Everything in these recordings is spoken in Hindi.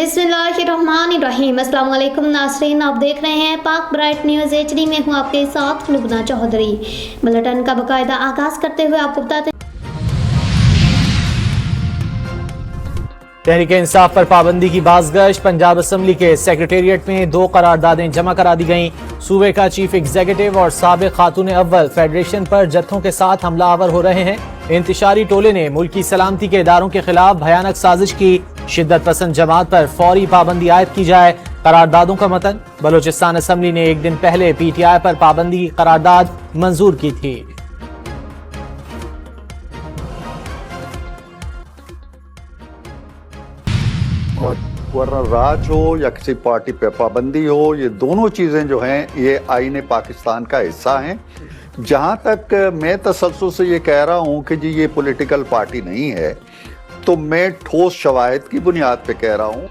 बिस्मिल्लाहिर्रहमानिर्रहीम। अस्सलाम वालेकुम नाज़रीन, आप देख रहे हैं पाक ब्राइट न्यूज़ HD में हूँ आपके साथ लुबना चौधरी। बुलेटिन का बाकायदा आगाज़ करते हुए आपको बताते तहरीक इंसाफ पर पाबंदी की बाज़गश्त। पंजाब असम्बली के सेक्रेटेरिएट में 2 करारदादें जमा करा दी गईं। सूबे का चीफ एग्जीक्यूटिव और साबिक खातून अव्वल फेडरेशन पर जत्थों के साथ हमलावर हो रहे हैं। इंतशारी टोले ने मुल्की सलामती के इदारों के खिलाफ भयानक साजिश की। शिद्दत पसंद जमात पर फौरी पाबंदी आयद की जाए। करारदादों का मतन, बलोचिस्तान असम्बली ने एक दिन पहले PTI पर पाबंदी की करारदाद मंजूर की थी। वरना राज हो या किसी पार्टी पे पाबंदी हो, ये दोनों चीज़ें जो हैं ये आईने पाकिस्तान का हिस्सा हैं। जहाँ तक मैं तसल्सल से ये कह रहा हूँ कि जी ये पॉलिटिकल पार्टी नहीं है, तो मैं ठोस शवाहिद की बुनियाद पे कह रहा हूँ।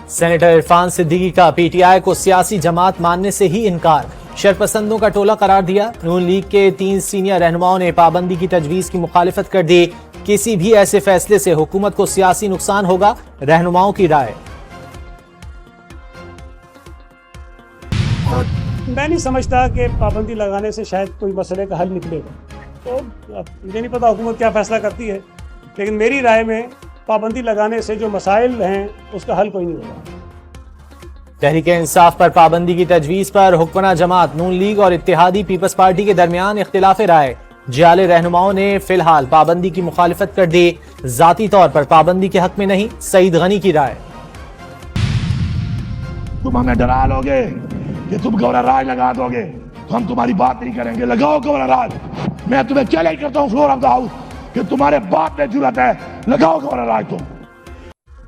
सेनेटर इरफान सिद्दीकी का PTI को सियासी जमात मानने से ही इनकार, शरपसंदों का टोला करार दिया। नून लीग के 3 सीनियर रहनुमाओं ने पाबंदी की तजवीज़ की मुखालिफत कर दी। किसी भी ऐसे फैसले से हुकूमत को सियासी नुकसान होगा, रहनुमाओं की राय। मैं नहीं समझता कि पाबंदी लगाने से शायद कोई मसले का हल निकलेगा। तो मुझे नहीं पता हुकूमत क्या फैसला करती है, लेकिन मेरी राय में पाबंदी लगाने से जो मसाइल हैं उसका हल कोई नहीं होगा। तहरीक इंसाफ पर पाबंदी की तजवीज़ पर हुक्मरान जमात नून लीग और इत्तेहादी पीपल्स पार्टी के दरमियान इख्तिलाफ राय। जियाले रहनुमाओं ने फिलहाल पाबंदी की मुखालिफत कर दी। जाती तौर पर पाबंदी के हक में नहीं, सईद गनी की राय। तुम हमें डरा लोगे कि तुम गवर्नर राज लगा दोगे तो हम तुम्हारी बात नहीं करेंगे। लगाओ गवर्नर राज। मैं तुम्हें चैलेंज करता हूँ फ्लोर ऑफ द हाउस कि तुम्हारे बात में जरूरत है, लगाओ गवर्नर राज। तुम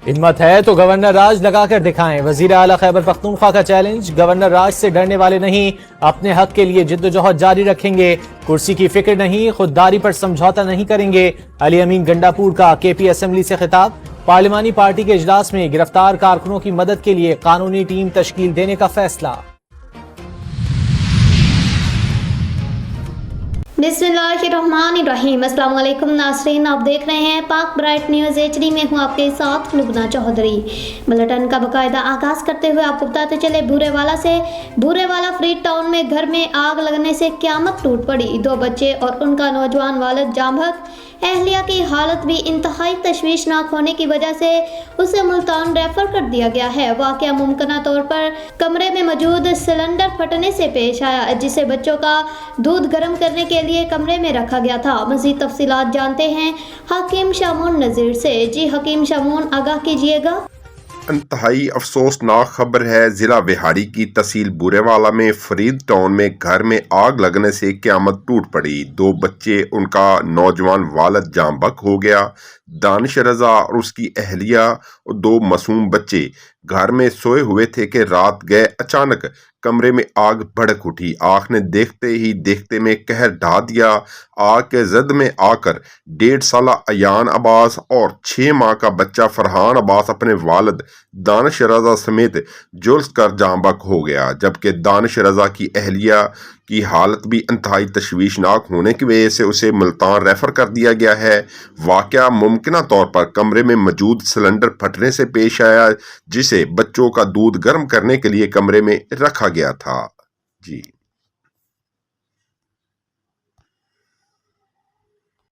हिम्मत है तो गवर्नर राज लगाकर दिखाएं। वजीर आला खैबर पख्तूनख्वा का चैलेंज, गवर्नर राज से डरने वाले नहीं, अपने हक के लिए जिद्दोजहद जारी रखेंगे। कुर्सी की फिक्र नहीं, खुददारी पर समझौता नहीं करेंगे। अली अमीन गंडापुर का KP असम्बली से खिताब। पार्लिमानी पार्टी के इजलास में गिरफ्तार कारकुनों की मदद के लिए कानूनी टीम तश्कील देने का फैसला। बिस्मिल्लाहिर्रहमानिर्रहीम। अस्सलाम वालेकुम नाज़रीन, आप देख रहे हैं पाक ब्राइट न्यूज़ HD में हूँ आपके साथ लुबना चौधरी। बुलेटिन का बाकायदा आगाज़ करते हुए आपको बताते चले बूरेवाला फ्री टाउन में घर में आग लगने से क़यामत टूट पड़ी। 2 बच्चे और उनका नौजवान वालिद जाँ बहक। अहलिया की हालत भी इंतहाई तशवीशनाक होने की वजह से उसे मुल्तान रेफर कर दिया गया है। वाक़या मुमकिना तौर पर कमरे में मौजूद सिलेंडर फटने से पेश आया, जिसे बच्चों का दूध गर्म करने के लिए कमरे में रखा गया था। मज़ीद तफसीलात जानते हैं हकीम शामून नज़ीर से। जी हकीम शामून, आगाह कीजिएगा। इंतहाई अफसोसनाक खबर है। जिला बिहारी की तहसील बूरेवाला में फरीद टाउन में घर में आग लगने से क़यामत टूट पड़ी। 2 बच्चे, उनका नौजवान वालिद जाँ बहक हो गया। दानिश रजा और उसकी अहलिया और 2 मासूम बच्चे घर में सोए हुए थे कि रात गए अचानक कमरे में आग भड़क उठी। आग ने देखते ही देखते में कहर ढा दिया। आग के जद में आकर 1.5 साला अयान अब्बास और 6 माह का बच्चा फरहान अब्बास अपने वालिद दानिश रजा समेत झुलस कर जाँ बहक हो गया, जबकि दानिश रजा की अहलिया की हालत भी इंतहाई तशवीशनाक होने की वजह से उसे मुल्तान रेफर कर दिया गया है। वाक़या मुमकिना तौर पर कमरे में मौजूद सिलेंडर फटने से पेश आया, जिसे बच्चों का दूध गर्म करने के लिए कमरे में रखा गया था। जी।